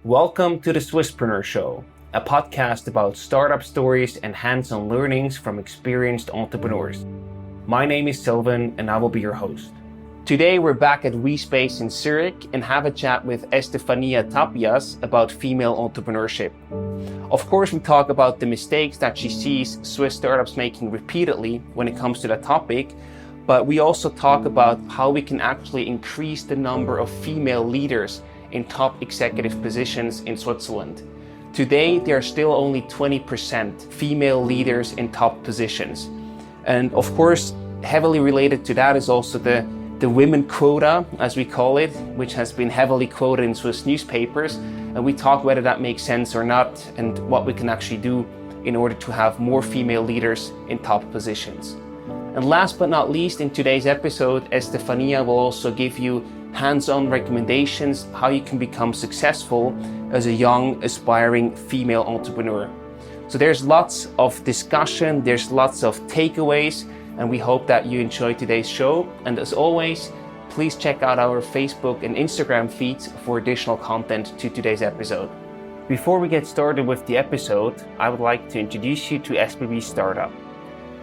Welcome to the Swisspreneur Show, a podcast about startup stories and hands-on learnings from experienced entrepreneurs. My name is Sylvan and I will be your host. Today we're back at WeSpace in Zurich and have a chat with Estefanía Tapias about female entrepreneurship. Of course, we talk about the mistakes that she sees Swiss startups making repeatedly when it comes to that topic, but we also talk about how we can actually increase the number of female leaders in top executive positions in Switzerland. Today, there are still only 20% female leaders in top positions. And of course, heavily related to that is also the women quota, as we call it, which has been heavily quoted in Swiss newspapers. And we talk whether that makes sense or not and what we can actually do in order to have more female leaders in top positions. And last but not least, in today's episode, Estefanía will also give you hands-on recommendations how you can become successful as a young, aspiring female entrepreneur. So there's lots of discussion, there's lots of takeaways, and we hope that you enjoy today's show. And as always, please check out our Facebook and Instagram feeds for additional content to today's episode. Before we get started with the episode, I would like to introduce you to SBB Startup.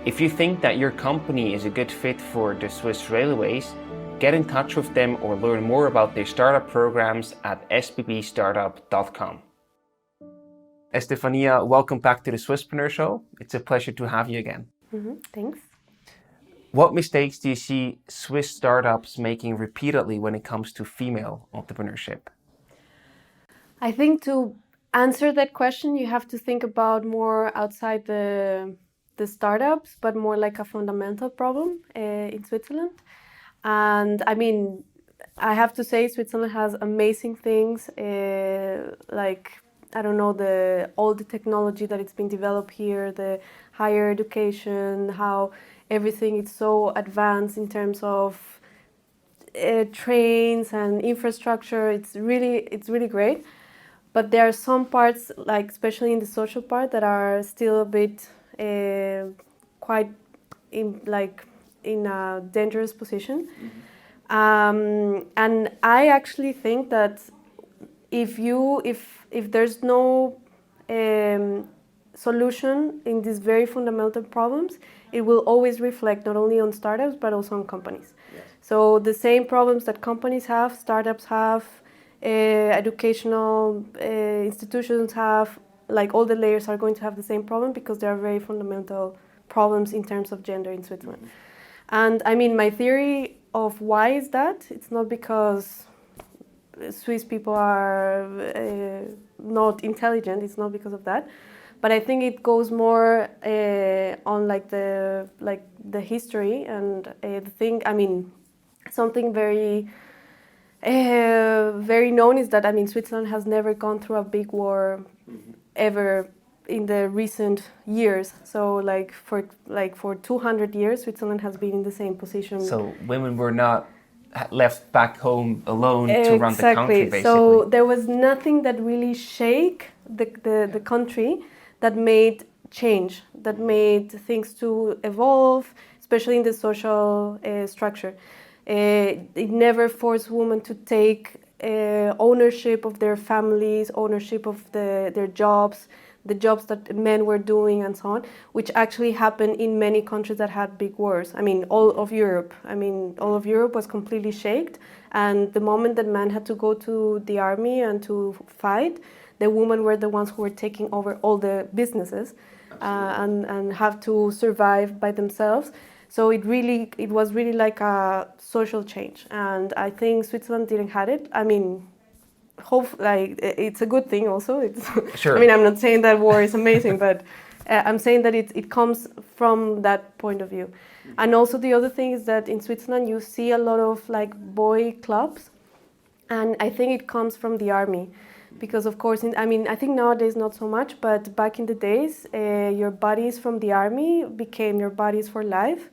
If you think that your company is a good fit for the Swiss Railways, get in touch with them or learn more about their startup programs at sbbstartup.com. Estefanía, welcome back to the Swisspreneur Show. It's a pleasure to have you again. Thanks. What mistakes do you see Swiss startups making repeatedly when it comes to female entrepreneurship? I think to answer that question, you have to think about more outside the startups, but more like a fundamental problem in Switzerland. And I mean, I have to say Switzerland has amazing things, like, I don't know, all the technology that it's been developed here, the higher education, how everything is so advanced in terms of trains and infrastructure. It's really great. But there are some parts, like especially in the social part, that are still a bit quite in a dangerous position. And I actually think that if there's no solution in these very fundamental problems, it will always reflect not only on startups but also on companies. Yes. So the same problems that companies have, startups have, educational institutions have, like all the layers are going to have the same problem because there are very fundamental problems in terms of gender in Switzerland. And I mean, my theory of why is that, it's not because Swiss people are not intelligent, it's not because of that, but I think it goes more on like the history and the thing. I mean, something very known is that, I mean, Switzerland has never gone through a big war ever in the recent years. So for 200 years, Switzerland has been in the same position. So women were not left back home alone to run the country, basically. So there was nothing that really shake the country that made change, that made things to evolve, especially in the social structure. It never forced women to take ownership of their families, ownership of their jobs, the jobs that men were doing and so on, which actually happened in many countries that had big wars. I mean, all of Europe was completely shaken. And the moment that men had to go to the army and to fight, the women were the ones who were taking over all the businesses and have to survive by themselves. So it was really like a social change. And I think Switzerland didn't have it. I mean, it's a good thing also. Sure. I mean, I'm not saying that war is amazing, but I'm saying that it comes from that point of view. And also the other thing is that in Switzerland you see a lot of like boy clubs, and I think it comes from the army, because of course, I think nowadays not so much, but back in the days, your buddies from the army became your buddies for life.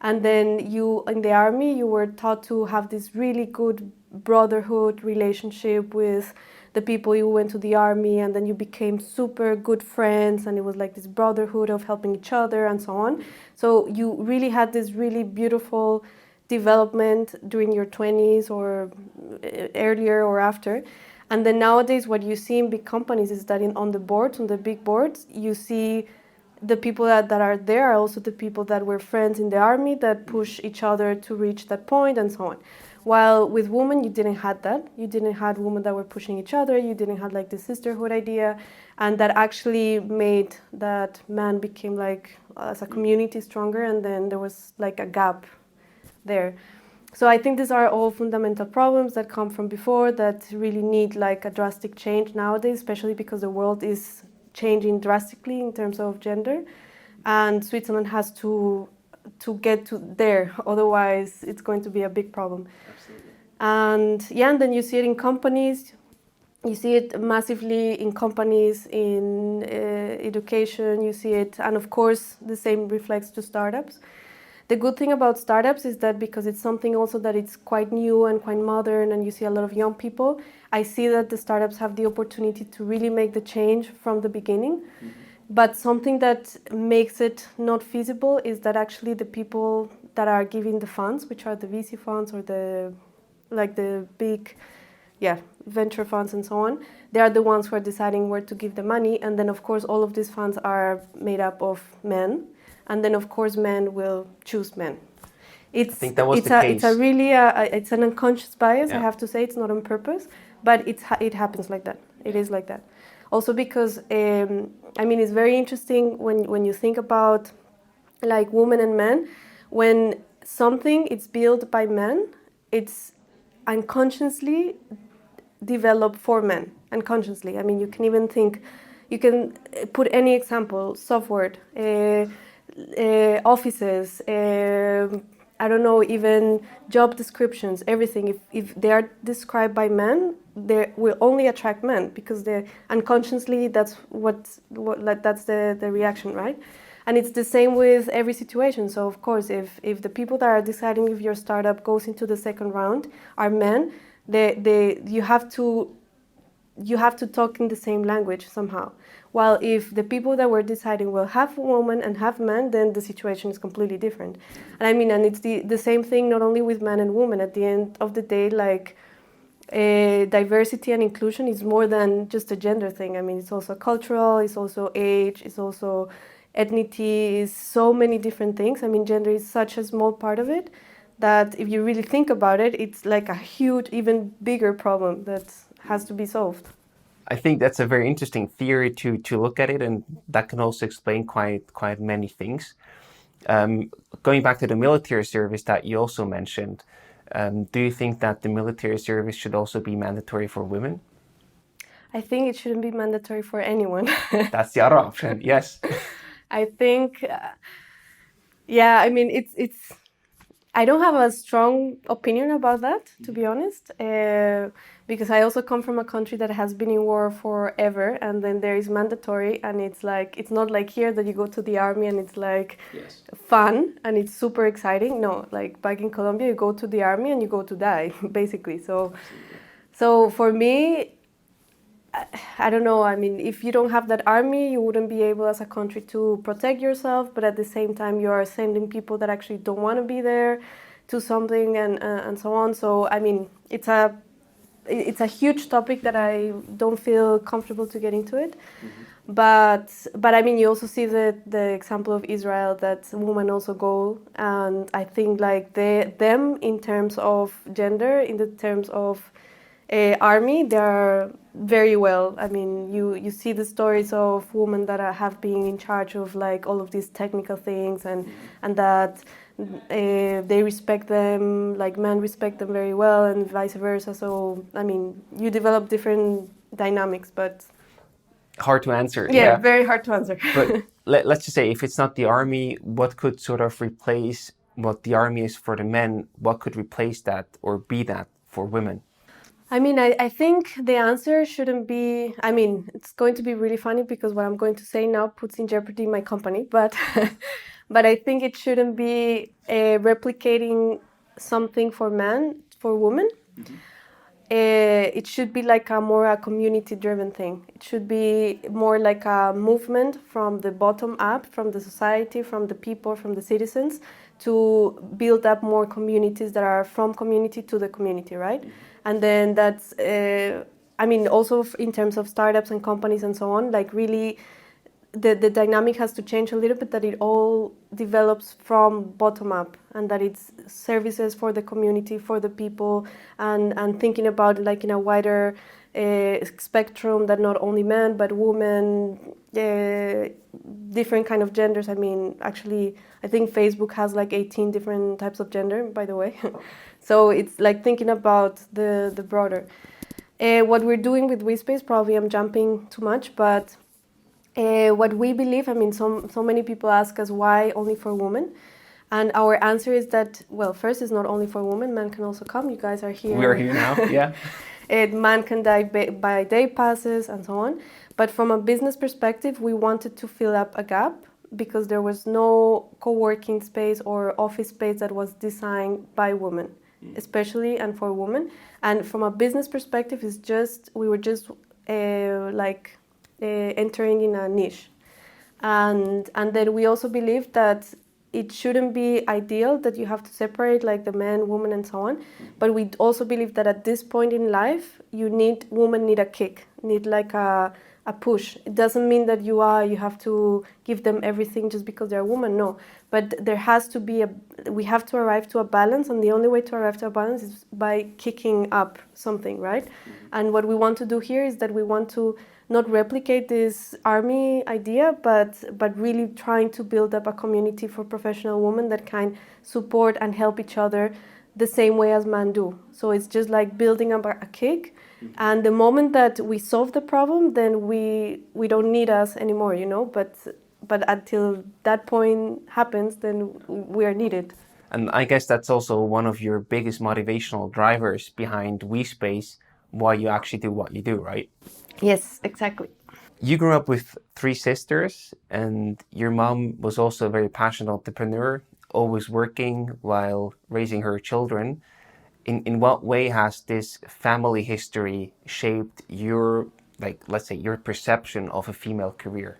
And then in the army, you were taught to have this really good brotherhood relationship with the people you went to the army, and then you became super good friends, and it was like this brotherhood of helping each other and so on. So you really had this really beautiful development during your 20s or earlier or after. And then nowadays what you see in big companies is that on the boards, on the big boards, you see the people that are there are also the people that were friends in the army that push each other to reach that point and so on. While with women, you didn't have that. You didn't have women that were pushing each other. You didn't have like the sisterhood idea, and that actually made that man became like as a community stronger, and then there was like a gap there. So I think these are all fundamental problems that come from before that really need like a drastic change nowadays, especially because the world is changing drastically in terms of gender, and Switzerland has to get to there, otherwise it's going to be a big problem. Absolutely. And yeah, and then you see it in companies, you see it massively in companies, in education, you see it, and of course the same reflects to startups. The good thing about startups is that because it's something also that it's quite new and quite modern, and you see a lot of young people, I see that the startups have the opportunity to really make the change from the beginning. Mm-hmm. But something that makes it not feasible is that actually the people that are giving the funds, which are the VC funds or the big venture funds and so on, they are the ones who are deciding where to give the money. And then of course all of these funds are made up of men. And then, of course, men will choose men. I think that was the case. It's an unconscious bias. Yeah. I have to say, it's not on purpose, but it happens like that. It is like that. Also because, it's very interesting when you think about like women and men. When something is built by men, it's unconsciously developed for men. Unconsciously. You can even think, you can put any example, software, offices, I don't know, even job descriptions, everything. If they are described by men, they will only attract men because they're unconsciously that's that's the reaction, right? And it's the same with every situation. So of course, if the people that are deciding if your startup goes into the second round are men, you have to talk in the same language somehow. While if the people that were deciding will have women and have men, then the situation is completely different. And and it's the same thing not only with men and women. At the end of the day, like diversity and inclusion is more than just a gender thing. It's also cultural, it's also age, it's also ethnicity, it's so many different things. Gender is such a small part of it that if you really think about it, it's like a huge, even bigger problem that has to be solved. I think that's a very interesting theory to look at it, and that can also explain quite many things. Going back to the military service that you also mentioned, do you think that the military service should also be mandatory for women? I think it shouldn't be mandatory for anyone. That's the other option, yes. I think, it's. I don't have a strong opinion about that, to be honest, because I also come from a country that has been in war forever, and then there is mandatory, and it's not like here that you go to the army and it's like yes. Fun and it's super exciting. No, like back in Colombia, you go to the army and you go to die, basically. So for me, I don't know, if you don't have that army, you wouldn't be able as a country to protect yourself, but at the same time, you are sending people that actually don't want to be there to something and so on. So, it's a huge topic that I don't feel comfortable to get into it. Mm-hmm. But you also see the example of Israel that women also go, and I think like them in terms of gender, in the terms of army, they are very well. You see the stories of women that have been in charge of like all of these technical things, and that they respect them, like men respect them very well, and vice versa. So you develop different dynamics, but hard to answer. Yeah, very hard to answer. But let's just say if it's not the army, what could sort of replace what the army is for the men? What could replace that or be that for women? I think the answer shouldn't be, it's going to be really funny because what I'm going to say now puts in jeopardy my company, but I think it shouldn't be replicating something for women. Mm-hmm. It should be like a community-driven thing. It should be more like a movement from the bottom up, from the society, from the people, from the citizens, to build up more communities that are from community to the community, right? Mm-hmm. And then that's I mean, also in terms of startups and companies and so on, like really the dynamic has to change a little bit, that it all develops from bottom up, and that it's services for the community, for the people, and thinking about like in a wider spectrum, that not only men but women, different kind of genders. I mean, actually, I think Facebook has like 18 different types of gender, by the way. So it's like thinking about the broader. What we're doing with WeSpace, probably I'm jumping too much, but what we believe, I mean, so many people ask us why only for women. And our answer is that, well, first, it's not only for women, men can also come. You guys are here. We're here now, yeah. Man can buy day passes and so on. But from a business perspective, we wanted to fill up a gap, because there was no co-working space or office space that was designed by women, especially and for women. And from a business perspective, we were just entering in a niche. And then we also believe that it shouldn't be ideal that you have to separate like the man, woman, and so on. But we also believe that at this point in life, women need a kick, need like a push. It doesn't mean that you have to give them everything just because they're a woman, no. But there has to be we have to arrive to a balance, and the only way to arrive to a balance is by kicking up something, right? And what we want to do here is that we want to not replicate this army idea, but really trying to build up a community for professional women that can support and help each other the same way as men do. So it's just like building up a cake, and the moment that we solve the problem, then we don't need us anymore, you know. But until that point happens, then we are needed. And I guess that's also one of your biggest motivational drivers behind WeSpace, why you actually do what you do, right? Yes, exactly. You grew up with 3 sisters, and your mom was also a very passionate entrepreneur, always working while raising her children. In what way has this family history shaped your, like, let's say, your perception of a female career?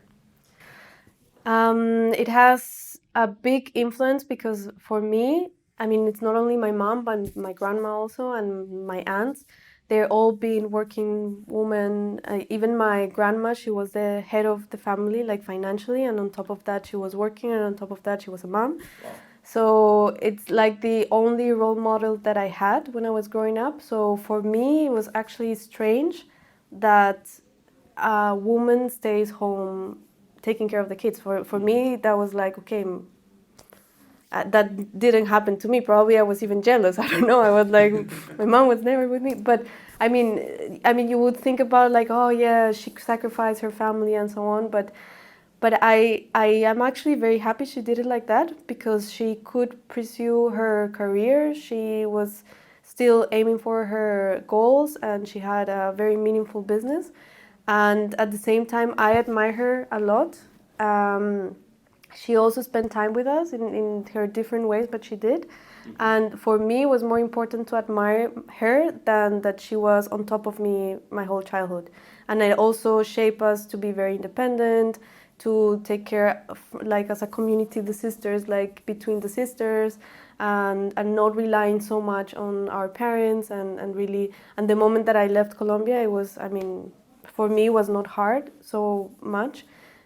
It has a big influence, because for me, I mean, it's not only my mom, but my grandma also, and my aunts. They're all been working women. Even my grandma, she was the head of the family, like financially, and on top of that, she was working, and on top of that, she was a mom. Wow. So it's like the only role model that I had when I was growing up. So for me, it was actually strange that a woman stays home taking care of the kids. For me, that was like, okay, that didn't happen to me. Probably I was even jealous. I don't know. I was like, my mom was never with me. But I mean, you would think about like, oh yeah, she sacrificed her family and so on. But I am actually very happy she did it like that, because she could pursue her career. She was still aiming for her goals, and she had a very meaningful business. And at the same time, I admire her a lot. She also spent time with us in her different ways, but she did. And for me, it was more important to admire her than that she was on top of me my whole childhood. And it also shaped us to be very independent, to take care of, like as a community, the sisters, like between the sisters, and not relying so much on our parents. And really, and the moment that I left Colombia, it was, I mean, for me, it was not hard so much,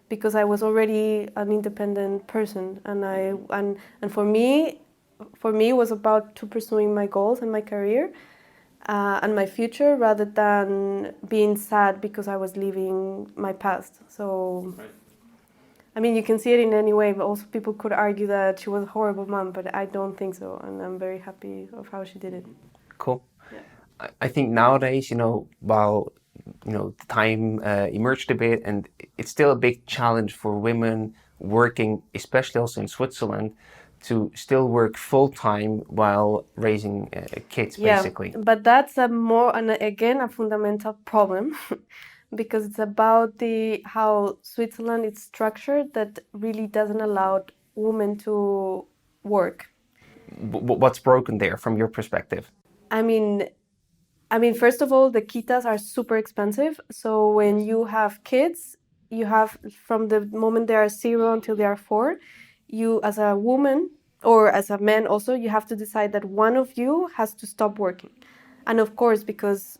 because I was already an independent person, and for me, it was about to pursuing my goals and my career, and my future, rather than being sad because I was leaving my past. So, right. I mean, you can see it in any way, but also people could argue that she was a horrible mom, but I don't think so, and I'm very happy of how she did it. Cool. Yeah. I think nowadays, while time emerged a bit, and it's still a big challenge for women working, especially also in Switzerland, to still work full-time while raising kids, basically. Yeah, but that's again, a fundamental problem, because it's about how Switzerland is structured, that really doesn't allow women to work. What's broken there from your perspective? I mean, first of all, the quitas are super expensive. So when you have kids, you have, from the moment they are 0 until they are 4, you as a woman, or as a man also, you have to decide that one of you has to stop working. And of course, because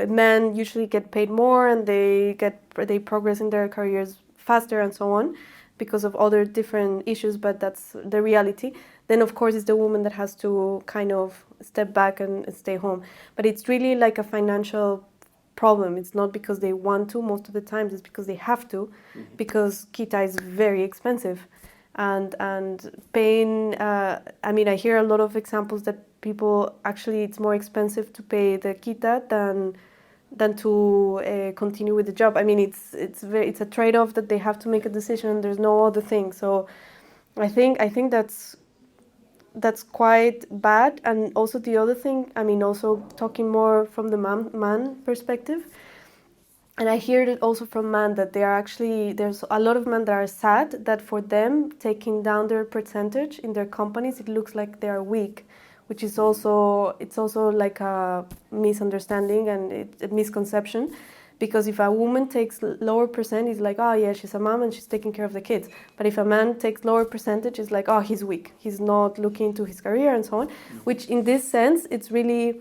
men usually get paid more and they progress in their careers faster and so on because of other different issues, but that's the reality. Then of course it's the woman that has to kind of step back and stay home. But it's really like a financial problem. It's not because they want to, most of the times it's because they have to, because kita is very expensive. And paying, I mean, I hear a lot of examples that people actually, it's more expensive to pay the kita than to continue with the job. I mean, it's a trade-off that they have to make a decision, and there's no other thing. So I think that's quite bad. And also the other thing, I mean, also talking more from the man perspective, and I hear it also from men that they are actually, there's a lot of men that are sad that for them taking down their percentage in their companies, it looks like they are weak, which is also, it's also like a misunderstanding and a misconception. Because if a woman takes lower percent, it's like, oh yeah, she's a mom and she's taking care of the kids. But if a man takes lower percentage, it's like, oh, he's weak. He's not looking to his career and so on. Which in this sense, it's really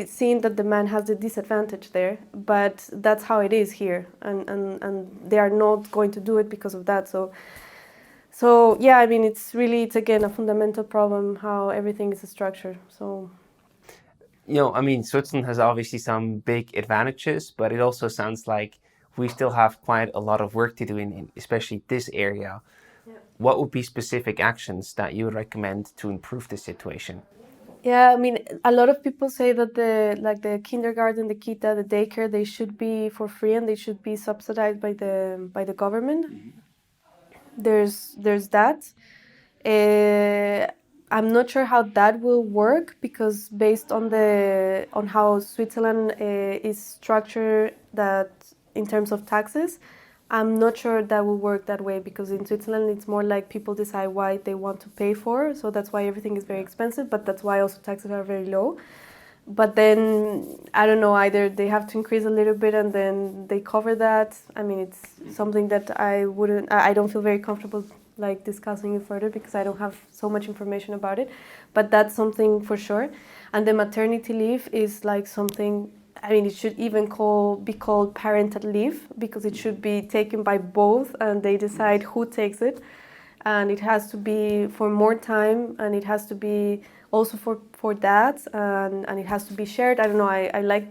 seen that the man has the disadvantage there. But that's how it is here. And they are not going to do it because of that. So yeah, I mean, it's again a fundamental problem how everything is structured. So. You know, I mean, Switzerland has obviously some big advantages, but it also sounds like we still have quite a lot of work to do in especially this area. Yeah. What would be specific actions that you would recommend to improve the situation? Yeah, I mean, a lot of people say that the kindergarten, the kita, the daycare, they should be for free and they should be subsidized by the government. Mm-hmm. There's that. I'm not sure how that will work because based on how Switzerland is structured, that in terms of taxes, I'm not sure that will work that way because in Switzerland it's more like people decide what they want to pay for, so that's why everything is very expensive, but that's why also taxes are very low. But then I don't know, either they have to increase a little bit and then they cover that. I mean, it's something that I don't feel very comfortable like discussing it further because I don't have so much information about it, but that's something for sure. And the maternity leave is like something, I mean, it should even be called parental leave because it should be taken by both and they decide who takes it, and it has to be for more time and it has to be also for dads and it has to be shared. I don't know, I like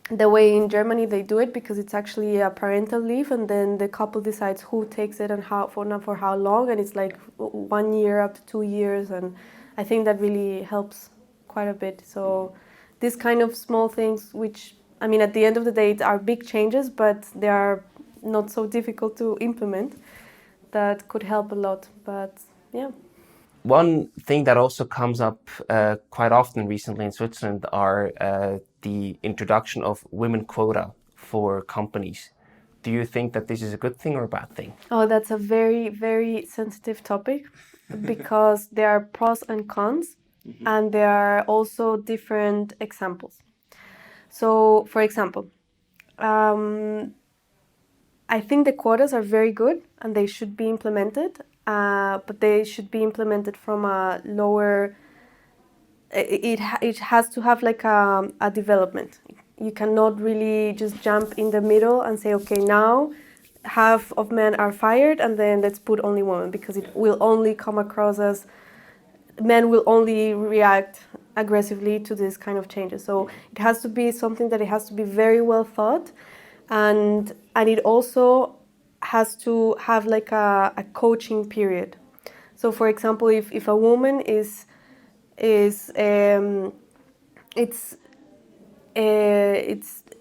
the way in Germany they do it because it's actually a parental leave and then the couple decides who takes it and for how long, and it's like 1 year up to 2 years, and I think that really helps quite a bit. So these kind of small things, which I mean at the end of the day are big changes, but they are not so difficult to implement, that could help a lot. But yeah. One thing that also comes up quite often recently in Switzerland are the introduction of women quota for companies. Do you think that this is a good thing or a bad thing? Oh, that's a very, very sensitive topic because there are pros and cons, and there are also different examples. So, for example, I think the quotas are very good and they should be implemented, but they should be implemented from a lower. It has to have like a development. You cannot really just jump in the middle and say, okay, now half of men are fired and then let's put only women, because it will only come across as men will only react aggressively to this kind of changes. So it has to be something that it has to be very well thought, and it also has to have like a coaching period. So for example, if a woman is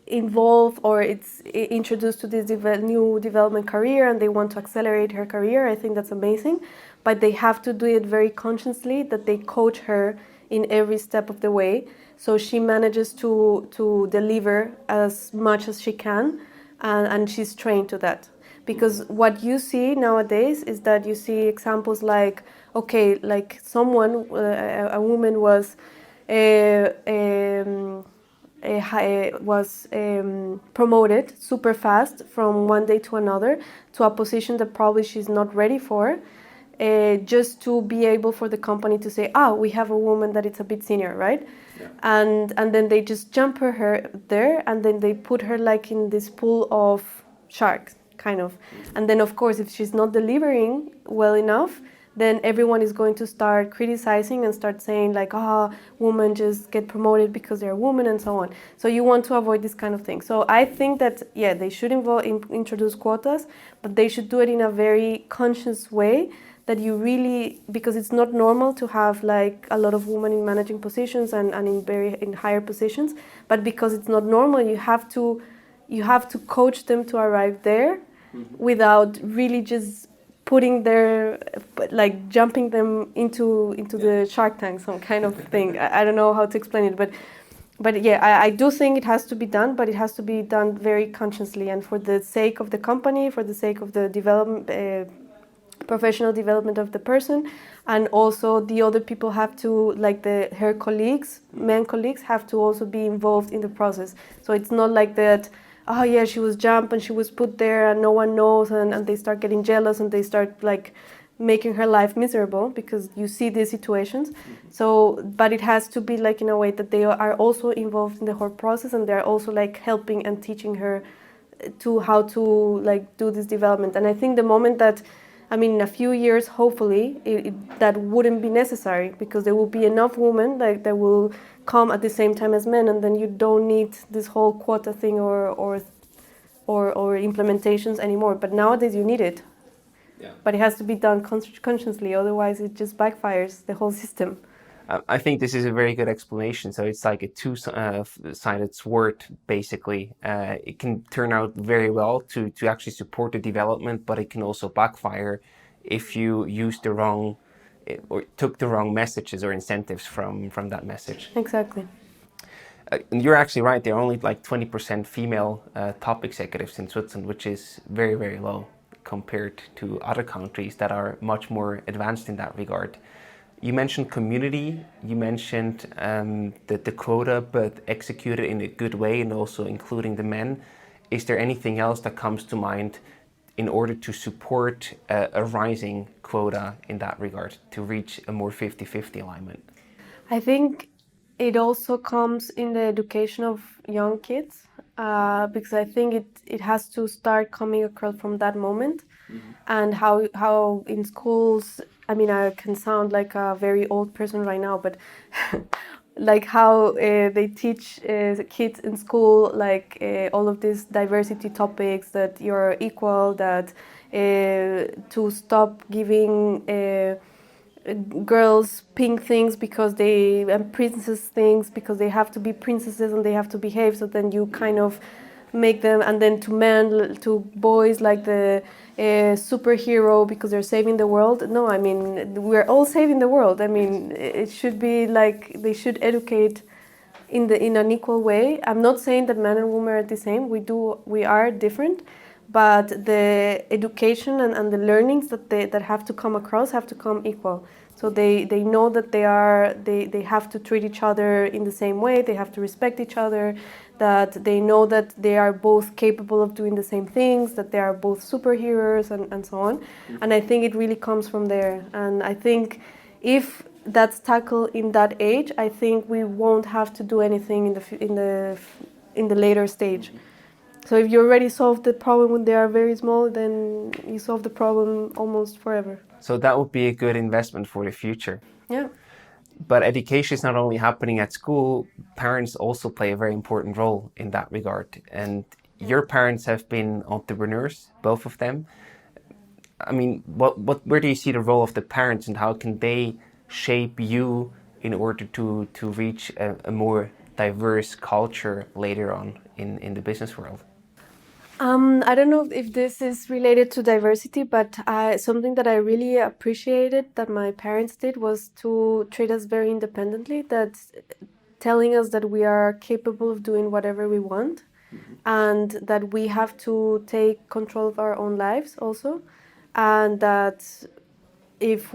involved or it's introduced to this new development career and they want to accelerate her career, I think that's amazing. But they have to do it very consciously, that they coach her in every step of the way, so she manages to deliver as much as she can, and she's trained to that. Because what you see nowadays is that you see examples like, okay, like someone, a woman was promoted super fast from one day to another to a position that probably she's not ready for, just to be able for the company to say, we have a woman that is a bit senior, right? Yeah. And then they just jump her there, and then they put her like in this pool of sharks, kind of. And then of course, if she's not delivering well enough, then everyone is going to start criticizing and start saying like, women just get promoted because they're women and so on. So you want to avoid this kind of thing. So I think that, they should introduce quotas, but they should do it in a very conscious way, that you really, because it's not normal to have like a lot of women in managing positions and in higher positions, but because it's not normal, you have to coach them to arrive there without really just putting their, like jumping them into the Shark Tank, some kind of thing. I don't know how to explain it, but I do think it has to be done, but it has to be done very consciously and for the sake of the company, for the sake of the development, professional development of the person, and also the other people have to, like her colleagues, men colleagues, have to also be involved in the process. So it's not like that, she was jumped and she was put there and no one knows, and they start getting jealous and they start like making her life miserable, because you see these situations. So, but it has to be like in a way that they are also involved in the whole process, and they're also like helping and teaching her to how to like do this development. And I think the moment that, in a few years, hopefully, that wouldn't be necessary, because there will be enough women that will come at the same time as men, and then you don't need this whole quota thing or implementations anymore. But nowadays you need it. Yeah. But it has to be done consciously, otherwise it just backfires the whole system. I think this is a very good explanation. So it's like a two-sided sword, basically. It can turn out very well to actually support the development, but it can also backfire if you use the wrong or took the wrong messages or incentives from that message. Exactly. And you're actually right. There are only like 20% female top executives in Switzerland, which is very, very low compared to other countries that are much more advanced in that regard. You mentioned community, you mentioned the quota, but executed in a good way and also including the men. Is there anything else that comes to mind in order to support a rising quota in that regard, to reach a more 50-50 alignment? I think it also comes in the education of young kids, because I think it has to start coming across from that moment. Mm-hmm. And how in schools, I can sound like a very old person right now, but like how they teach kids in school, like all of these diversity topics, that you're equal, that to stop giving girls pink things because and princess things because they have to be princesses and they have to behave, so then you kind of make them, and then to boys like the superhero because they're saving the world. No, we're all saving the world. It should be like they should educate in an equal way. I'm not saying that men and women are the same. We are different, but the education and the learnings that have to come across have to come equal. So they know that they have to treat each other in the same way. They have to respect each other. That they know that they are both capable of doing the same things. That they are both superheroes and so on. Mm-hmm. And I think it really comes from there. And I think if that's tackled in that age, I think we won't have to do anything in the later stage. Mm-hmm. So if you already solved the problem when they are very small, then you solve the problem almost forever. So that would be a good investment for the future. Yeah. But education is not only happening at school, parents also play a very important role in that regard. And your parents have been entrepreneurs, both of them. Where do you see the role of the parents, and how can they shape you in order to reach a more diverse culture later on in the business world? I don't know if this is related to diversity, but something that I really appreciated that my parents did was to treat us very independently, that telling us that we are capable of doing whatever we want, mm-hmm. and that we have to take control of our own lives also, and that if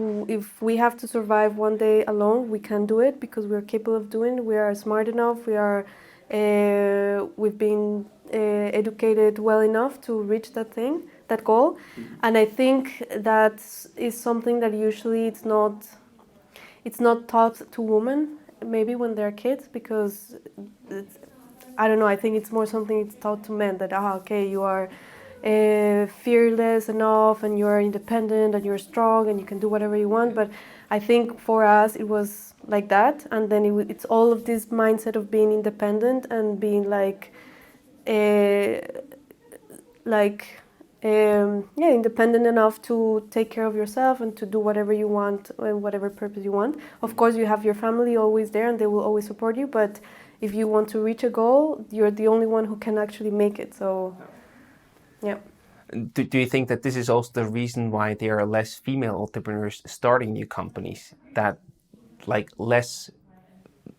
we have to survive one day alone, we can do it because we are capable of doing it. We are smart enough. We've been educated well enough to reach that thing, that goal. And I think that is something that usually it's not taught to women, maybe when they're kids, because I don't know, I think it's more something it's taught to men, that okay, you are fearless enough and you're independent and you're strong and you can do whatever you want. But I think for us it was like that, and then it's all of this mindset of being independent and being independent enough to take care of yourself and to do whatever you want and whatever purpose you want. Of course, you have your family always there and they will always support you, but if you want to reach a goal, you're the only one who can actually make it. So, yeah. Do you think that this is also the reason why there are less female entrepreneurs starting new companies? That like less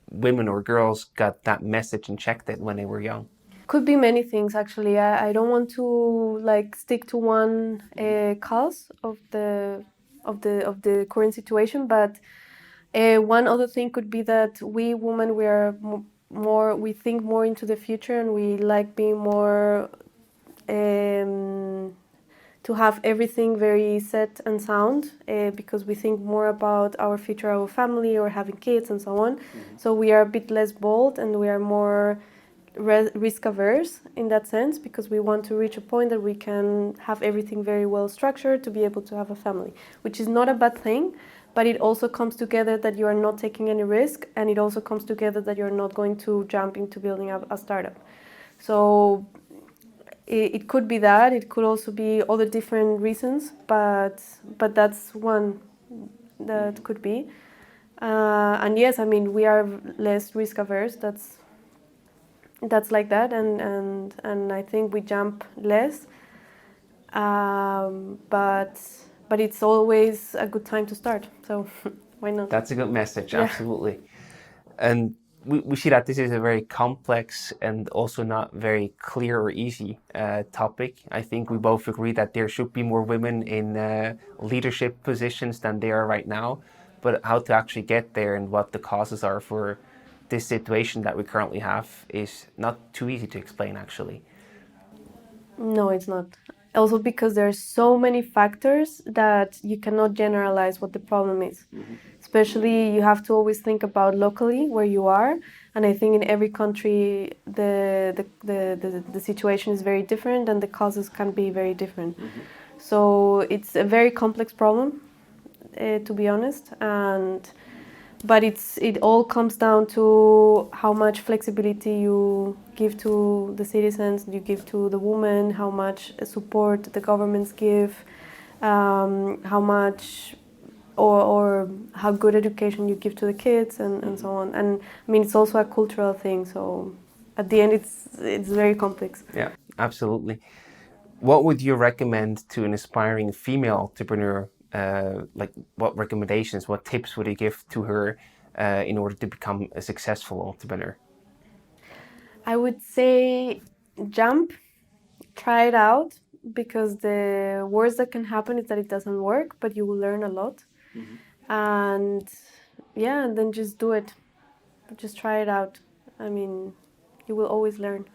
women or girls got that message and checked it when they were young? Could be many things, actually. I don't want to stick to one cause of the current situation, but one other thing could be that we women, we are we think more into the future, and we like being more to have everything very set and sound, because we think more about our future, our family, or having kids and so on. So we are a bit less bold and we are more risk averse in that sense, because we want to reach a point that we can have everything very well structured to be able to have a family, which is not a bad thing, but it also comes together that you are not taking any risk, and it also comes together that you're not going to jump into building a startup. So it could be that, it could also be other different reasons, but that's one that could be. And yes, I mean, we are less risk averse. That's like that, and I think we jump less, but it's always a good time to start, so why not? That's a good message, yeah. Absolutely. And we see that this is a very complex and also not very clear or easy topic. I think we both agree that there should be more women in leadership positions than there are right now, but how to actually get there and what the causes are for this situation that we currently have is not too easy to explain, actually. No, it's not. Also because there are so many factors that you cannot generalize what the problem is. Especially, you have to always think about locally where you are, and I think in every country the situation is very different and the causes can be very different. So it's a very complex problem, to be honest, but it all comes down to how much flexibility you give to the citizens, you give to the women, how much support the governments give, how much or how good education you give to the kids, and so on. And I mean, it's also a cultural thing, so at the end it's very complex. Yeah, absolutely. What would you recommend to an aspiring female entrepreneur? Like what recommendations, what tips would you give to her in order to become a successful entrepreneur? I would say jump, try it out, because the worst that can happen is that it doesn't work, but you will learn a lot. And yeah, and then just do it. Just try it out. I mean, you will always learn.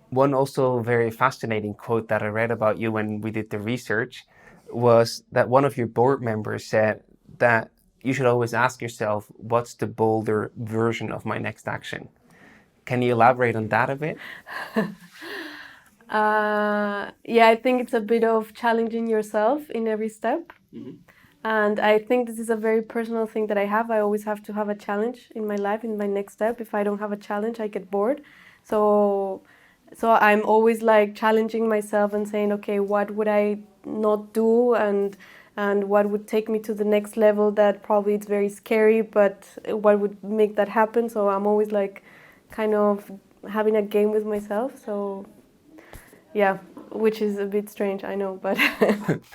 One also very fascinating quote that I read about you when we did the research was that one of your board members said that you should always ask yourself, what's the bolder version of my next action? Can you elaborate on that a bit? Yeah, I think it's a bit of challenging yourself in every step. And I think this is a very personal thing that I have. I always have to have a challenge in my life, in my next step. If I don't have a challenge, I get bored. So I'm always challenging myself and saying, okay, what would I not do, and what would take me to the next level that probably it's very scary, but what would make that happen? So I'm always kind of having a game with myself. So yeah, which is a bit strange, I know, but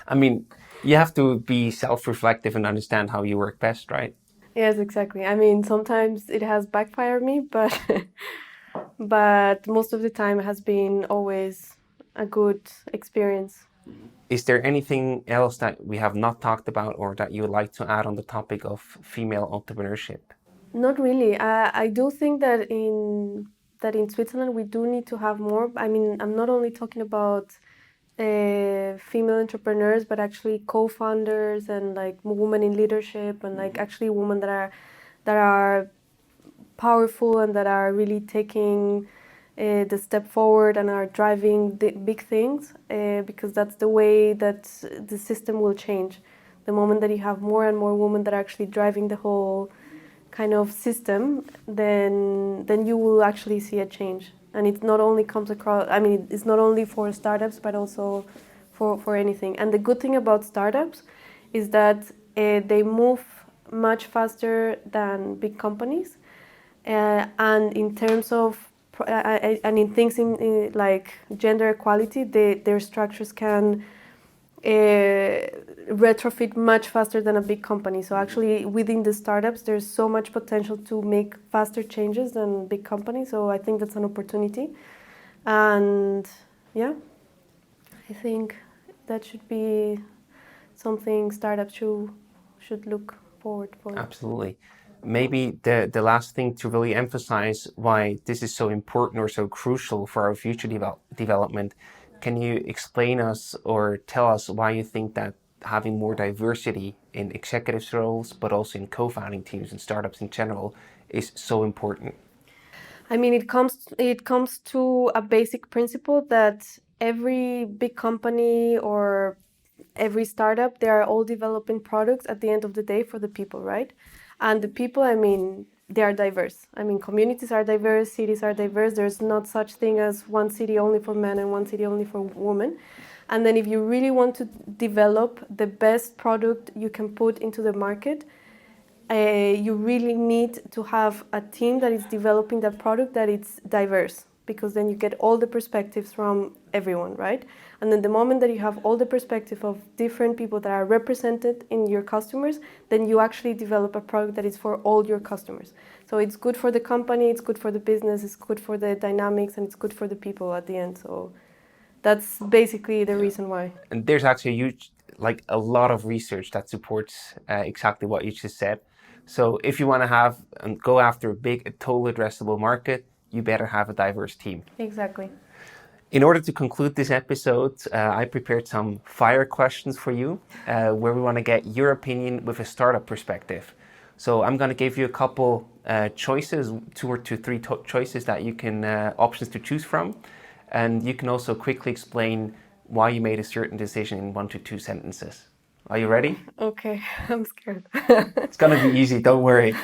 I mean, you have to be self-reflective and understand how you work best, right? Yes, exactly. I mean, sometimes it has backfired me, but but most of the time it has been always a good experience. Is there anything else that we have not talked about or that you would like to add on the topic of female entrepreneurship? Not really. I do think that in Switzerland we do need to have more. I mean, I'm not only talking about female entrepreneurs, but actually co-founders and like women in leadership and like actually women that are powerful and that are really taking the step forward and are driving the big things, because that's the way that the system will change. The moment that you have more and more women that are actually driving the whole kind of system, then you will actually see a change. And it not only comes across, I mean, it's not only for startups, but also for anything. And the good thing about startups is that they move much faster than big companies. And in terms of, and in things in like gender equality, their structures can retrofit much faster than a big company. So actually within the startups, there's so much potential to make faster changes than big companies. So I think that's an opportunity. And yeah, I think that should be something startups should look forward for. Absolutely. Maybe the last thing to really emphasize why this is so important or so crucial for our future development. Can you explain us or tell us why you think that having more diversity in executive roles, but also in co-founding teams and startups in general, is so important? I mean, it comes to a basic principle that every big company or every startup, they are all developing products at the end of the day for the people, right? And the people, I mean, they are diverse. I mean, communities are diverse, cities are diverse. There's not such thing as one city only for men and one city only for women. And then if you really want to develop the best product you can put into the market, you really need to have a team that is developing that product that it's diverse, because then you get all the perspectives from everyone, right? And then the moment that you have all the perspective of different people that are represented in your customers, then you actually develop a product that is for all your customers. So it's good for the company, it's good for the business, it's good for the dynamics, and it's good for the people at the end. So that's basically the reason why. And there's actually a lot of research that supports exactly what you just said. So if you want to have and go after a total addressable market, you better have a diverse team. Exactly. In order to conclude this episode, I prepared some fire questions for you, where we want to get your opinion with a startup perspective. So I'm going to give you a couple choices, 2 or 3 choices that you can, options to choose from. And you can also quickly explain why you made a certain decision in 1 to 2 sentences. Are you ready? Okay, I'm scared. It's going to be easy, don't worry.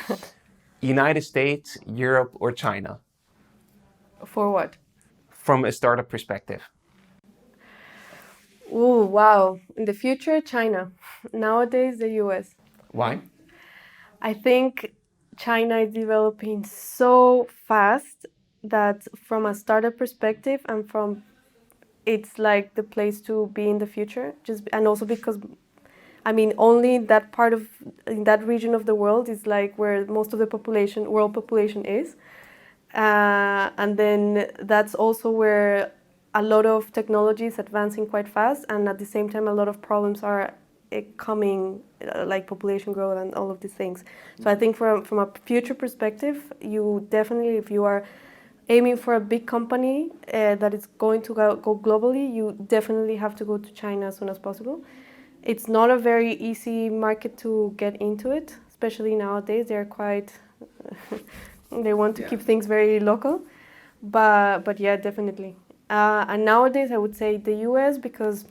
United States, Europe, or China? For what? From a startup perspective. Oh, wow. In the future, China. Nowadays, the US. Why? I think China is developing so fast that from a startup perspective and from it's like the place to be in the future. And also because I mean only that part of in that region of the world is like where most of the world population is. And then that's also where a lot of technology is advancing quite fast, and at the same time a lot of problems are coming, like population growth and all of these things. So I think from a future perspective, you definitely, if you are aiming for a big company that is going to go globally, you definitely have to go to China as soon as possible. It's not a very easy market to get into it, especially nowadays. They're quite they want to keep things very local, but yeah, definitely. And nowadays I would say the US, because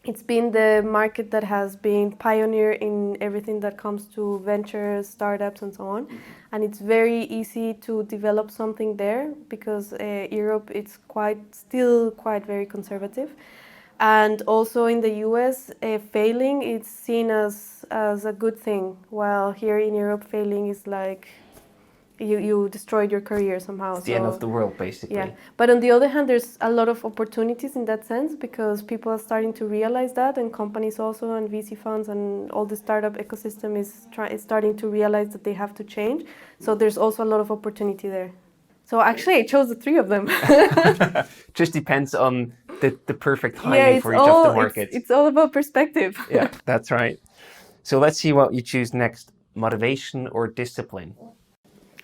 it's been the market that has been pioneer in everything that comes to ventures, startups, and so on. And it's very easy to develop something there because Europe it's still quite very conservative. And also in the US, failing is seen as a good thing, while here in Europe, failing is like you destroyed your career somehow. It's the end of the world, basically. Yeah, but on the other hand, there's a lot of opportunities in that sense because people are starting to realize that, and companies also, and VC funds, and all the startup ecosystem is starting to realize that they have to change. So there's also a lot of opportunity there. So actually, I chose the 3 of them. Just depends on the perfect timing for each of the markets. It's all about perspective. Yeah, that's right. So let's see what you choose next: motivation or discipline?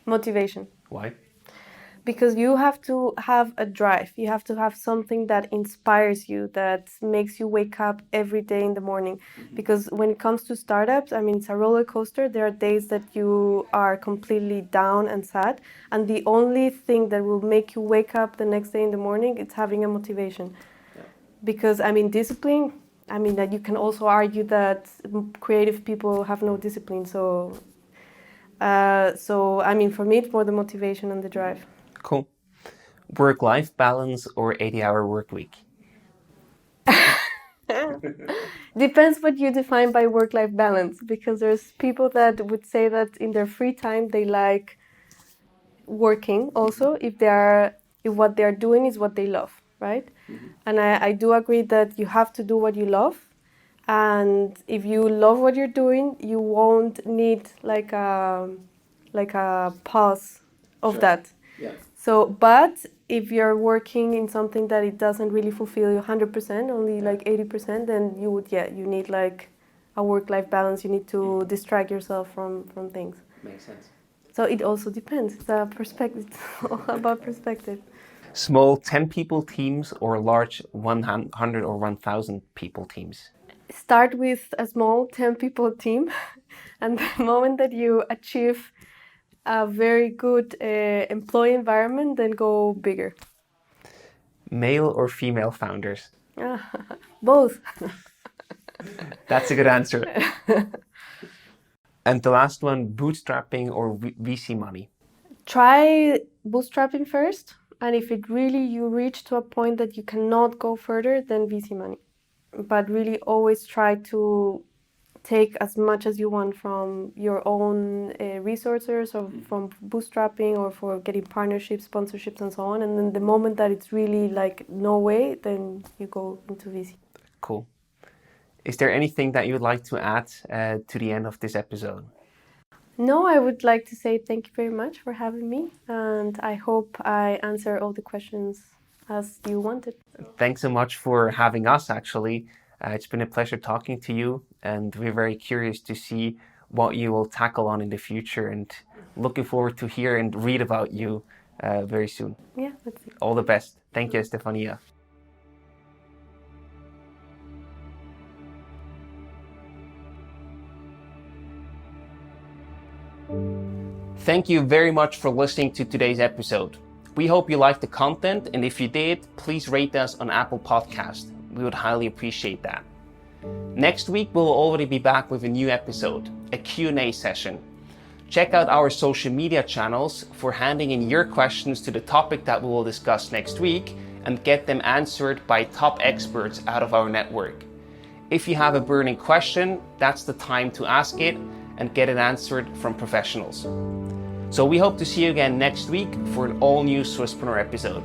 Motivation. Why? because you have to have a drive. You have to have something that inspires you, that makes you wake up every day in the morning. Because when it comes to startups, I mean, it's a roller coaster. There are days that you are completely down and sad, and the only thing that will make you wake up the next day in the morning is having a motivation. Because, I mean, discipline, I mean, that you can also argue that creative people have no discipline. So I mean, for me, it's more the motivation and the drive. Cool. Work-life balance or 80-hour work week? Depends what you define by work-life balance, because there's people that would say that in their free time they like working also if what they're doing is what they love, right? And I do agree that you have to do what you love, and if you love what you're doing, you won't need like a pause of that. Yeah. So, but if you're working in something that it doesn't really fulfill you 100%, only like 80%, then you need like a work-life balance. You need to distract yourself from things. Makes sense. So it also depends. It's a perspective. It's all about perspective. Small 10 people teams or large 100 or 1,000 people teams? Start with a small 10 people team, and the moment that you achieve a very good employee environment, then go bigger. Male or female founders? Both. That's a good answer. And the last one, bootstrapping or VC money? Try bootstrapping first, and if you reach to a point that you cannot go further, then VC money. But really always try to take as much as you want from your own resources, or from bootstrapping, or for getting partnerships, sponsorships, and so on. And then the moment that it's really like no way, then you go into VC. Cool. Is there anything that you would like to add to the end of this episode? No, I would like to say thank you very much for having me, and I hope I answer all the questions as you wanted. Thanks so much for having us, actually. It's been a pleasure talking to you, and we're very curious to see what you will tackle on in the future, and looking forward to hear and read about you very soon. Yeah, that's it. All the best. Thank you, Estefanía. Thank you very much for listening to today's episode. We hope you liked the content, and if you did, please rate us on Apple Podcast. We would highly appreciate that. Next week, we'll already be back with a new episode, a Q&A session. Check out our social media channels for handing in your questions to the topic that we will discuss next week, and get them answered by top experts out of our network. If you have a burning question, that's the time to ask it and get it answered from professionals. So we hope to see you again next week for an all-new Swisspreneur episode.